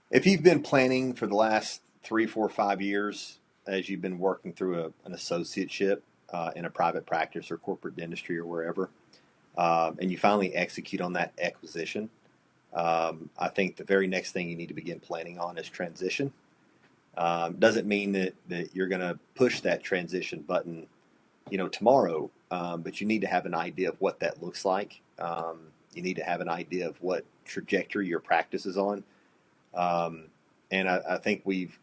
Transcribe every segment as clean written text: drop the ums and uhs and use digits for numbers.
If you've been planning for the last 3, 4, 5 years as you've been working through an associateship in a private practice or corporate dentistry or wherever, and you finally execute on that acquisition, I think the very next thing you need to begin planning on is transition. Doesn't mean that you're going to push that transition button, tomorrow, but you need to have an idea of what that looks like. You need to have an idea of what trajectory your practice is on. Um, and I think we've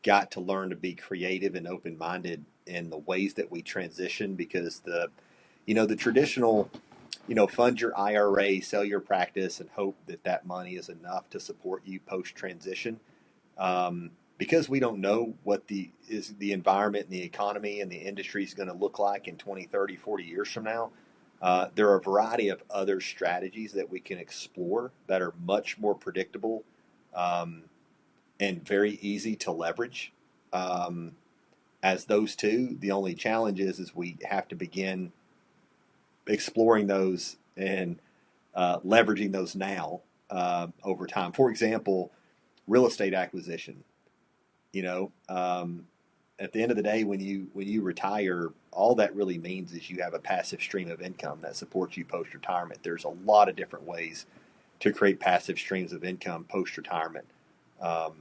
got to learn to be creative and open-minded in the ways that we transition because the traditional, fund your IRA, sell your practice, and hope that that money is enough to support you post-transition. Because we don't know what the environment and the economy and the industry is going to look like in 20, 30, 40 years from now. There are a variety of other strategies that we can explore that are much more predictable, um, and very easy to leverage. Um, as those two, the only challenge is we have to begin exploring those and leveraging those now over time. For example, real estate acquisition. You know, at the end of the day, when you retire, all that really means is you have a passive stream of income that supports you post retirement. There's a lot of different ways to create passive streams of income post retirement. Um,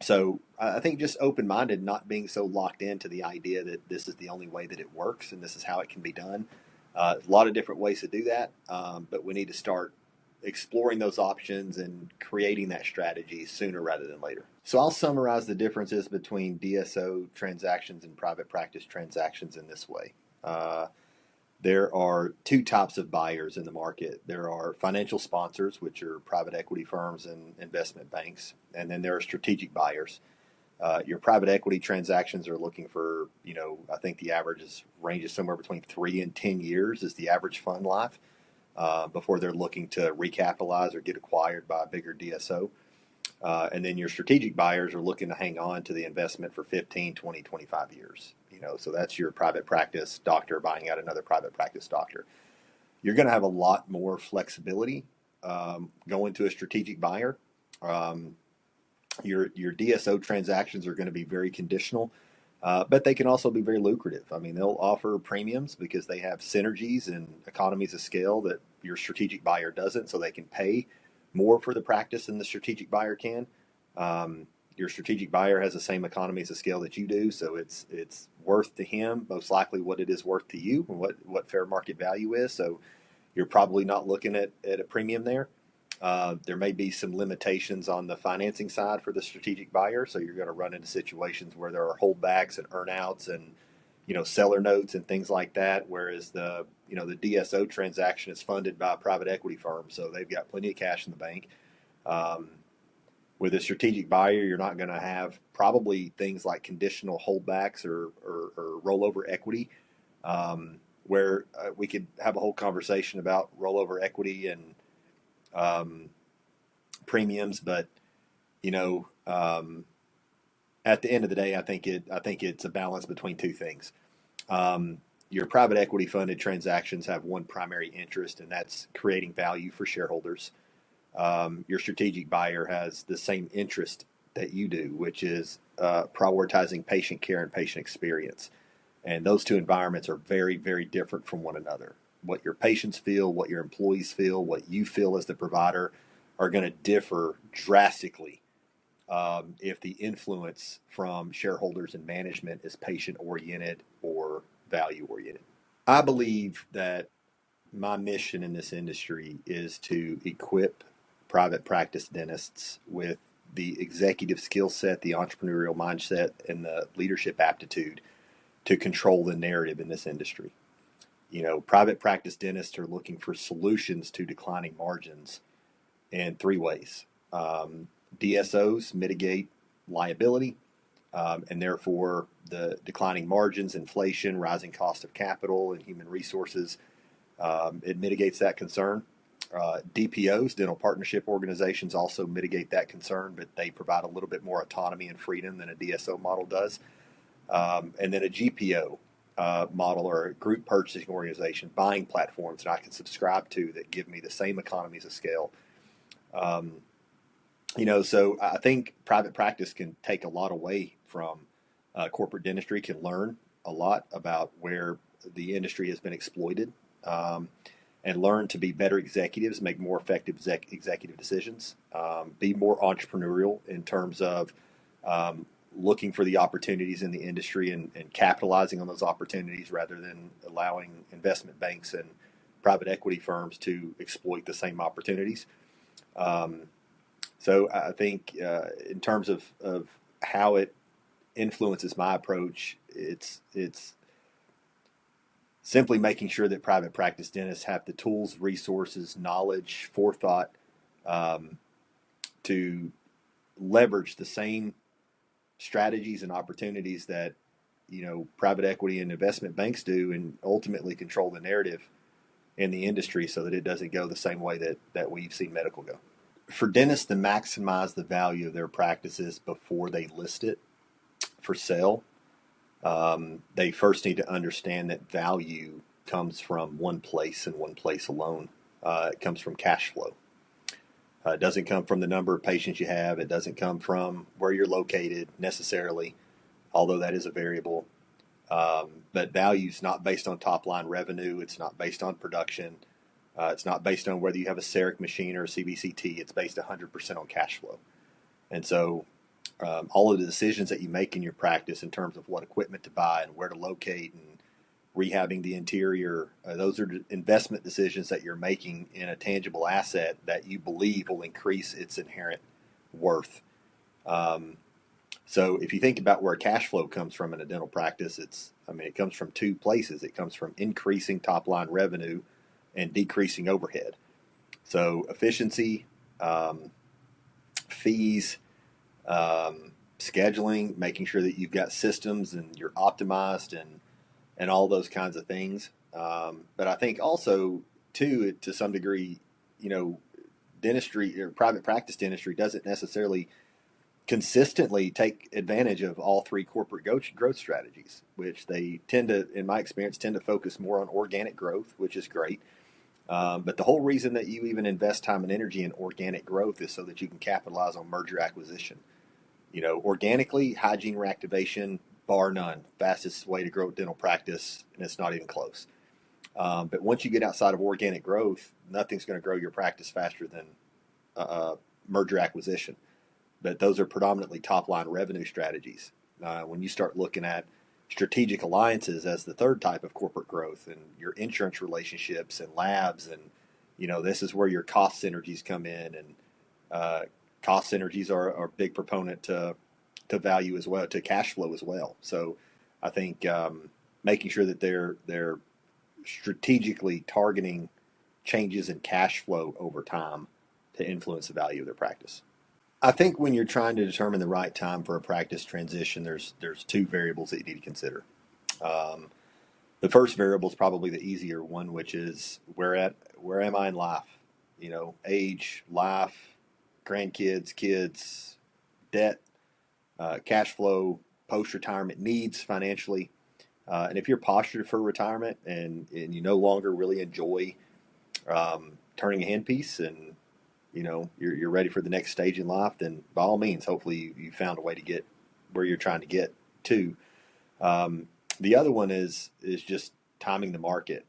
so I think just open minded, not being so locked into the idea that this is the only way that it works and this is how it can be done. A lot of different ways to do that, but we need to start exploring those options and creating that strategy sooner rather than later. So I'll summarize the differences between DSO transactions and private practice transactions in this way. Uh, there are two types of buyers in the market. There are financial sponsors, which are private equity firms and investment banks, and then there are strategic buyers. Your private equity transactions are looking for, I think the average ranges somewhere between 3 and 10 years is the average fund life before they're looking to recapitalize or get acquired by a bigger DSO. And then your strategic buyers are looking to hang on to the investment for 15, 20, 25 years. So that's your private practice doctor buying out another private practice doctor. You're going to have a lot more flexibility going to a strategic buyer. Um, your DSO transactions are going to be very conditional, but they can also be very lucrative. I mean, they'll offer premiums because they have synergies and economies of scale that your strategic buyer doesn't, so they can pay more for the practice than the strategic buyer can. Your strategic buyer has the same economies of scale that you do, so it's worth to him most likely what it is worth to you and what fair market value is. So you're probably not looking at a premium there. There may be some limitations on the financing side for the strategic buyer, so you're going to run into situations where there are holdbacks and earnouts and seller notes and things like that. Whereas the DSO transaction is funded by a private equity firm, so they've got plenty of cash in the bank. Um, with a strategic buyer, you're not going to have probably things like conditional holdbacks or rollover equity, where we could have a whole conversation about rollover equity and um, premiums, but you know, um, at the end of the day, I think it's a balance between two things. Your private equity funded transactions have one primary interest, and that's creating value for shareholders. Your strategic buyer has the same interest that you do, which is prioritizing patient care and patient experience. And those two environments are very, very different from one another. What your patients feel, what your employees feel, what you feel as the provider are going to differ drastically if the influence from shareholders and management is patient oriented or value oriented. I believe that my mission in this industry is to equip private practice dentists with the executive skill set, the entrepreneurial mindset, and the leadership aptitude to control the narrative in this industry. Private practice dentists are looking for solutions to declining margins in three ways. DSOs mitigate liability, and therefore the declining margins, inflation, rising cost of capital, and human resources. It mitigates that concern. DPOs, dental partnership organizations, also mitigate that concern, but they provide a little bit more autonomy and freedom than a DSO model does. And then a GPO model or a group purchasing organization, buying platforms that I can subscribe to that give me the same economies of scale. Um, So I think private practice can take a lot away from corporate dentistry, can learn a lot about where the industry has been exploited, um, and learn to be better executives, make more effective executive decisions, be more entrepreneurial in terms of um, looking for the opportunities in the industry and capitalizing on those opportunities rather than allowing investment banks and private equity firms to exploit the same opportunities. Um, so I think in terms of how it influences my approach, it's simply making sure that private practice dentists have the tools, resources, knowledge, forethought um, to leverage the same strategies and opportunities that private equity and investment banks do, and ultimately control the narrative in the industry so that it doesn't go the same way that we've seen medical go. For dentists to maximize the value of their practices before they list it for sale, they first need to understand that value comes from one place and one place alone. It comes from cash flow. It doesn't come from the number of patients you have. It doesn't come from where you're located necessarily, although that is a variable. But value is not based on top line revenue. It's not based on production. It's not based on whether you have a CEREC machine or a CBCT. It's based 100% on cash flow. And so all of the decisions that you make in your practice in terms of what equipment to buy and where to locate and rehabbing the interior, those are investment decisions that you're making in a tangible asset that you believe will increase its inherent worth. So if you think about where cash flow comes from in a dental practice, it comes from two places. It comes from increasing top line revenue and decreasing overhead. So efficiency, fees, scheduling, making sure that you've got systems and you're optimized and all those kinds of things. But I think also, too, to some degree, dentistry or private practice dentistry doesn't necessarily consistently take advantage of all three corporate growth strategies, which they tend to, in my experience, tend to focus more on organic growth, which is great. But the whole reason that you even invest time and energy in organic growth is so that you can capitalize on merger acquisition. Organically, hygiene reactivation, bar none, fastest way to grow dental practice, and it's not even close. But once you get outside of organic growth, nothing's going to grow your practice faster than merger acquisition. But those are predominantly top-line revenue strategies. When you start looking at strategic alliances as the third type of corporate growth, and your insurance relationships and labs, and this is where your cost synergies come in, and cost synergies are a big proponent to value as well, to cash flow as well. So I think making sure that they're strategically targeting changes in cash flow over time to influence the value of their practice. I think when you're trying to determine the right time for a practice transition, there's two variables that you need to consider. The first variable is probably the easier one, which is where am I in life? Age, life, grandkids, kids, debt, cash flow, post-retirement needs financially. And if you're postured for retirement and you no longer really enjoy turning a handpiece, and you're ready for the next stage in life, then by all means, hopefully you found a way to get where you're trying to get to. The other one is just timing the market.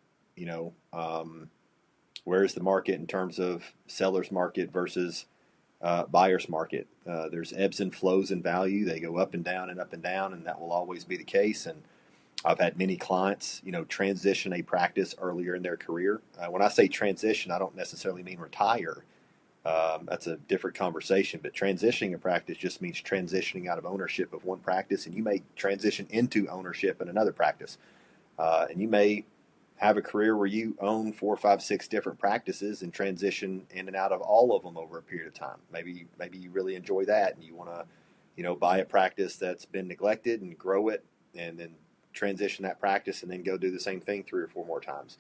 Where is the market in terms of seller's market versus buyer's market? There's ebbs and flows in value. They go up and down and up and down, and that will always be the case. And I've had many clients, transition a practice earlier in their career. When I say transition, I don't necessarily mean retire. That's a different conversation. But transitioning a practice just means transitioning out of ownership of one practice, and you may transition into ownership in another practice. And you may have a career where you own 4, 5, 6 different practices and transition in and out of all of them over a period of time. Maybe you really enjoy that, and you want to, buy a practice that's been neglected and grow it, and then transition that practice, and then go do the same thing 3 or 4 more times.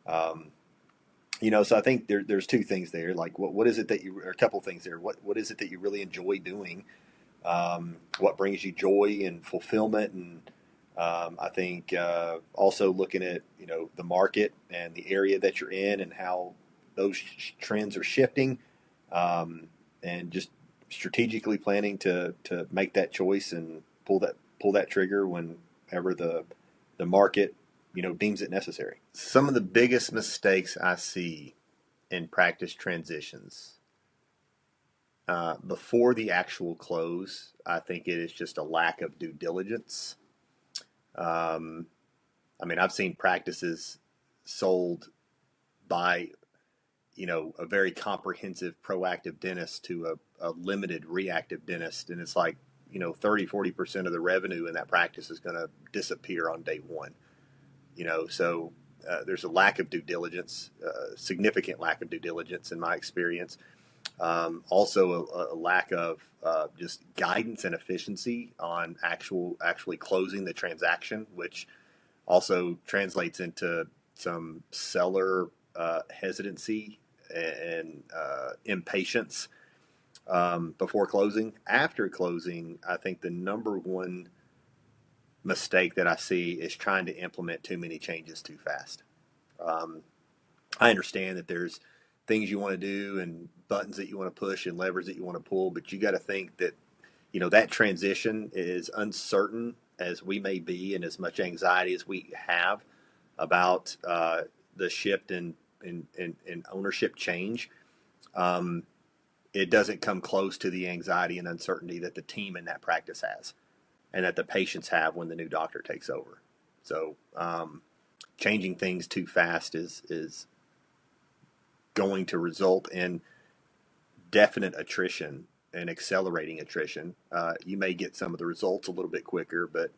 So I think there's two things there. Like what is it that or a couple things there. What is it that you really enjoy doing? What brings you joy and fulfillment? And I think also looking at the market and the area that you're in and how those trends are shifting, and just strategically planning to make that choice and pull that trigger whenever the market deems it necessary. Some of the biggest mistakes I see in practice transitions before the actual close, I think it is just a lack of due diligence. I've seen practices sold by a very comprehensive proactive dentist to a limited reactive dentist, and it's like 30-40% of the revenue in that practice is going to disappear on day one. So there's a lack of due diligence, significant lack of due diligence in my experience. Also a lack of just guidance and efficiency on actually closing the transaction, which also translates into some seller hesitancy and impatience before closing. After closing, I think the number one mistake that I see is trying to implement too many changes too fast. I understand that there's things you want to do and buttons that you want to push and levers that you want to pull, but you got to think that that transition is uncertain as we may be, and as much anxiety as we have about the shift in ownership change. It doesn't come close to the anxiety and uncertainty that the team in that practice has, and that the patients have when the new doctor takes over. So changing things too fast is going to result in definite attrition and accelerating attrition. You may get some of the results a little bit quicker, but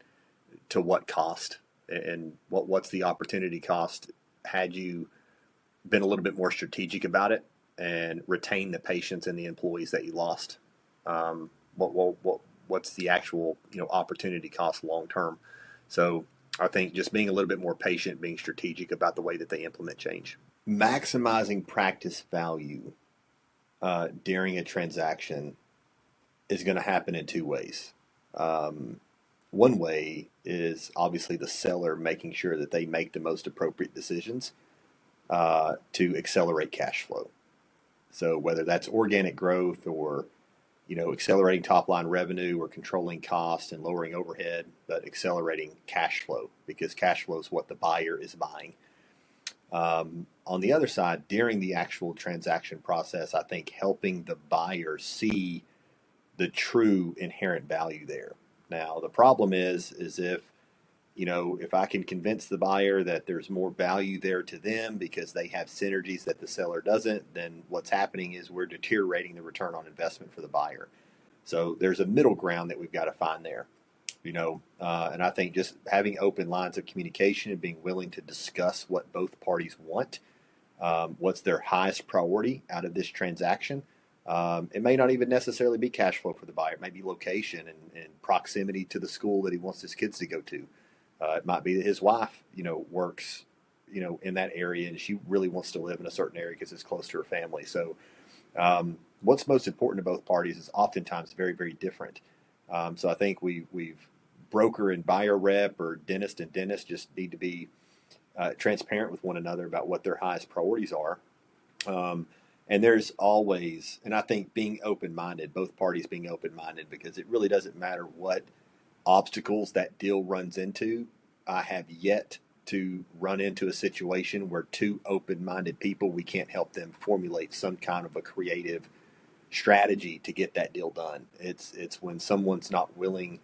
to what cost? And what's the opportunity cost had you been a little bit more strategic about it and retain the patients and the employees that you lost? What's the actual opportunity cost long term? So I think just being a little bit more patient, being strategic about the way that they implement change. Maximizing practice value during a transaction is going to happen in two ways. One way is obviously the seller making sure that they make the most appropriate decisions to accelerate cash flow. So whether that's organic growth or accelerating top line revenue or controlling cost and lowering overhead, but accelerating cash flow, because cash flow is what the buyer is buying. On the other side, during the actual transaction process, I think helping the buyer see the true inherent value there. Now, the problem is if I can convince the buyer that there's more value there to them because they have synergies that the seller doesn't, then what's happening is we're deteriorating the return on investment for the buyer. So there's a middle ground that we've got to find there. And I think just having open lines of communication and being willing to discuss what both parties want, what's their highest priority out of this transaction. It may not even necessarily be cash flow for the buyer. It may be location and proximity to the school that he wants his kids to go to. It might be that his wife, works, in that area, and she really wants to live in a certain area because it's close to her family. So what's most important to both parties is oftentimes very, very different. So I think we've broker and buyer rep, or dentist and dentist, just need to be transparent with one another about what their highest priorities are. And there's always, and I think being open-minded, both parties being open-minded, because it really doesn't matter what obstacles that deal runs into. I have yet to run into a situation where two open-minded people, we can't help them formulate some kind of a creative strategy to get that deal done. It's when someone's not willing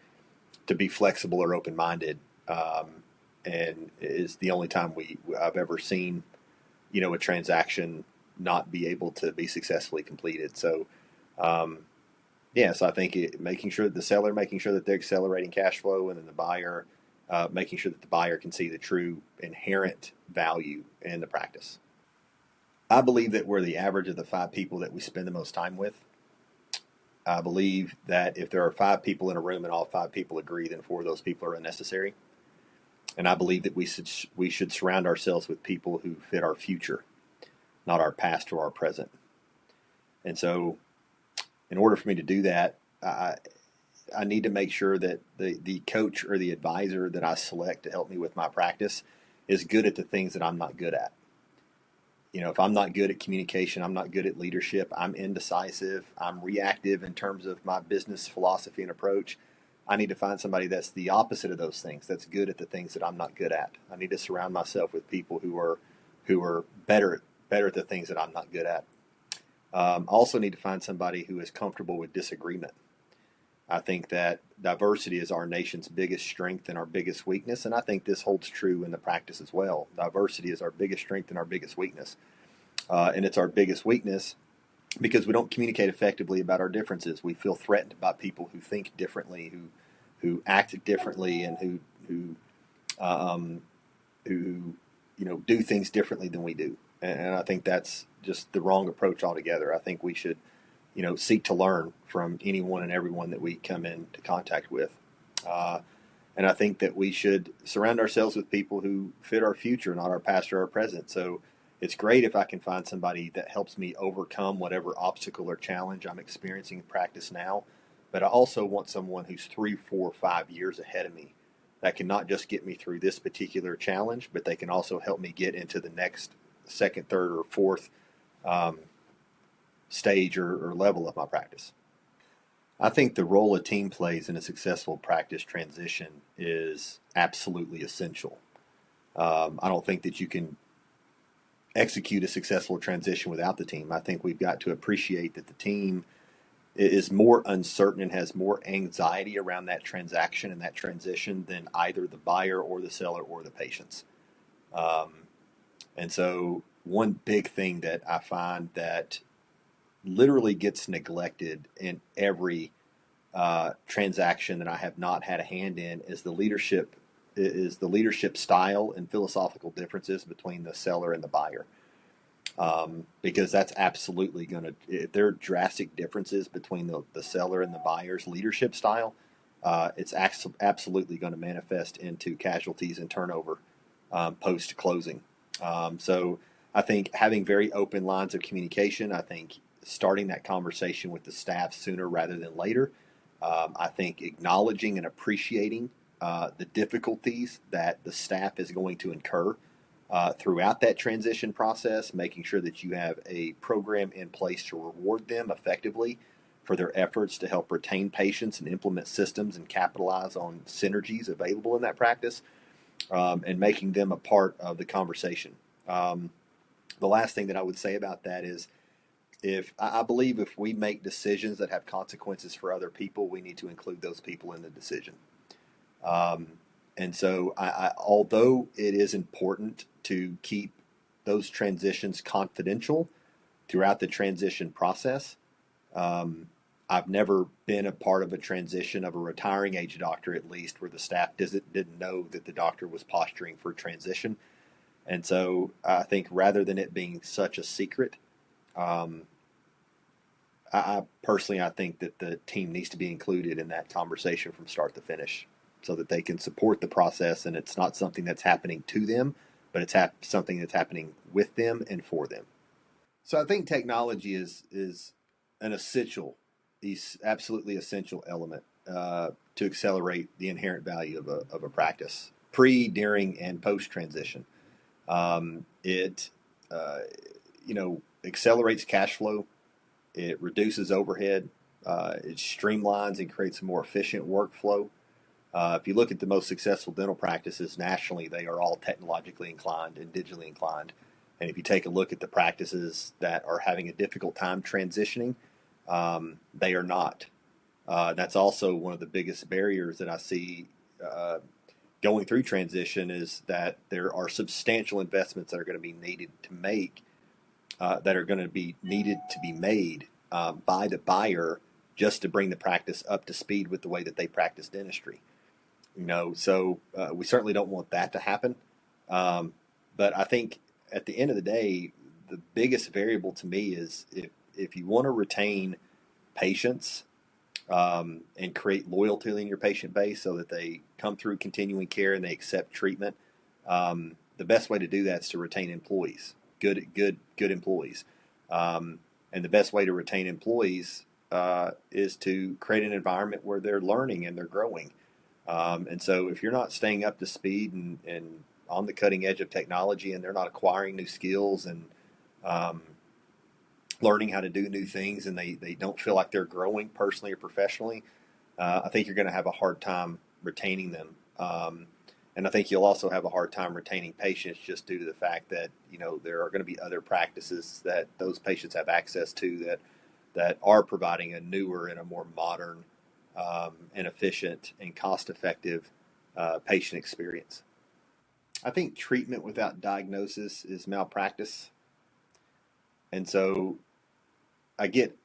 to be flexible or open-minded, and is the only time I've ever seen, a transaction not be able to be successfully completed. So, so I think making sure that the seller, making sure that they're accelerating cash flow, and then the buyer, making sure that the buyer can see the true inherent value in the practice. I believe that we're the average of the 5 people that we spend the most time with. I believe that if there are 5 people in a room and all 5 people agree, then 4 of those people are unnecessary. And I believe that we should surround ourselves with people who fit our future, not our past or our present. And so in order for me to do that, I need to make sure that the coach or the advisor that I select to help me with my practice is good at the things that I'm not good at. if I'm not good at communication, I'm not good at leadership, I'm indecisive, I'm reactive in terms of my business philosophy and approach. I need to find somebody that's the opposite of those things, that's good at the things that I'm not good at. I need to surround myself with people who are better at the things that I'm not good at. I also need to find somebody who is comfortable with disagreement. I think that diversity is our nation's biggest strength and our biggest weakness, and I think this holds true in the practice as well. Diversity is our biggest strength and our biggest weakness, and it's our biggest weakness because we don't communicate effectively about our differences. We feel threatened by people who think differently, who act differently, and who do things differently than we do. And I think that's just the wrong approach altogether. I think we should seek to learn from anyone and everyone that we come into contact with. And I think that we should surround ourselves with people who fit our future, not our past or our present. So it's great if I can find somebody that helps me overcome whatever obstacle or challenge I'm experiencing in practice now. But I also want someone who's 3, 4, 5 years ahead of me that can not just get me through this particular challenge, but they can also help me get into the next second, third, or fourth stage or level of my practice. I think the role a team plays in a successful practice transition is absolutely essential. I don't think that you can execute a successful transition without the team. I think we've got to appreciate that the team is more uncertain and has more anxiety around that transaction and that transition than either the buyer or the seller or the patients. And so one big thing that I find that literally gets neglected in every transaction that I have not had a hand in is the leadership style and philosophical differences between the seller and the buyer. Because that's absolutely going to, if there are drastic differences between the seller and the buyer's leadership style, it's absolutely going to manifest into casualties and turnover post closing. So I think having very open lines of communication, I think starting that conversation with the staff sooner rather than later, I think acknowledging and appreciating the difficulties that the staff is going to incur throughout that transition process, making sure that you have a program in place to reward them effectively for their efforts to help retain patients and implement systems and capitalize on synergies available in that practice, and making them a part of the conversation. The last thing that I would say about that is I believe if we make decisions that have consequences for other people, we need to include those people in the decision. And so although it is important to keep those transitions confidential throughout the transition process, I've never been a part of a transition of a retiring age doctor, at least, where the staff didn't know that the doctor was posturing for transition. And so I think rather than it being such a secret, I personally think that the team needs to be included in that conversation from start to finish, so that they can support the process, and it's not something that's happening to them, but it's something that's happening with them and for them. So I think technology is an absolutely essential element to accelerate the inherent value of a practice, pre, during, and post transition. It accelerates cash flow. It reduces overhead. It streamlines and creates a more efficient workflow. If you look at the most successful dental practices nationally, they are all technologically inclined and digitally inclined. And if you take a look at the practices that are having a difficult time transitioning, they are not. That's also one of the biggest barriers that I see going through transition, is that there are substantial investments that are going to be needed to make, made by the buyer just to bring the practice up to speed with the way that they practice dentistry. So we certainly don't want that to happen. But I think at the end of the day, the biggest variable to me is if you want to retain patients and create loyalty in your patient base so that they come through continuing care and they accept treatment, the best way to do that is to retain employees, good employees. And the best way to retain employees is to create an environment where they're learning and they're growing. And so if you're not staying up to speed and on the cutting edge of technology, and they're not acquiring new skills and um, learning how to do new things, and they don't feel like they're growing personally or professionally, I think you're going to have a hard time retaining them. And I think you'll also have a hard time retaining patients just due to the fact that, there are going to be other practices that those patients have access to that are providing a newer and a more modern and efficient and cost-effective patient experience. I think treatment without diagnosis is malpractice. And so I get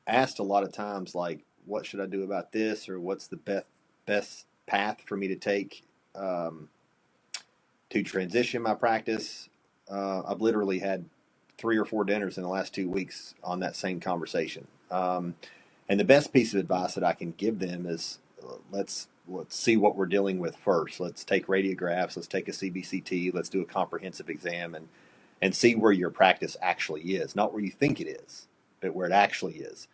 asked a lot of times, like, what should I do about this, or what's the best path for me to take to transition my practice. I've literally had 3 or 4 dinners in the last 2 weeks on that same conversation. And the best piece of advice that I can give them is let's see what we're dealing with first. Let's take radiographs. Let's take a CBCT. Let's do a comprehensive exam and see where your practice actually is, not where you think it is, but where it actually is.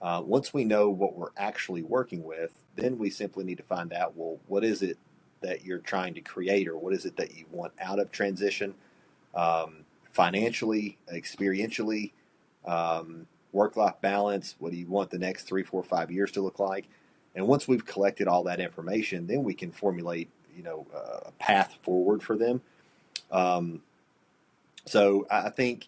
Once we know what we're actually working with, then we simply need to find out, well, what is it that you're trying to create, or what is it that you want out of transition, financially, experientially, work-life balance. What do you want the next 3, 4, 5 years to look like? And once we've collected all that information, then we can formulate, a path forward for them. So I think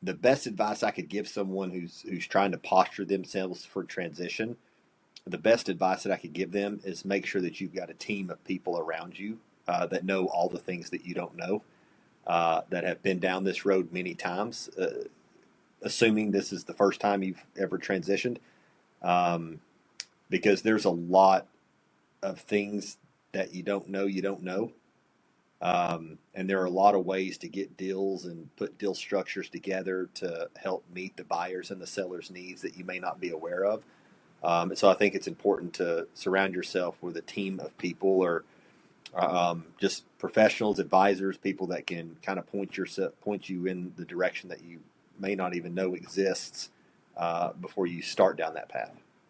the best advice I could give someone who's trying to posture themselves for transition, the best advice that I could give them is make sure that you've got a team of people around you that know all the things that you don't know, that have been down this road many times, assuming this is the first time you've ever transitioned, because there's a lot of things that you don't know. And there are a lot of ways to get deals and put deal structures together to help meet the buyers and the sellers' needs that you may not be aware of. And so I think it's important to surround yourself with a team of people, or just professionals, advisors, people that can kind of point you in the direction that you may not even know exists before you start down that path.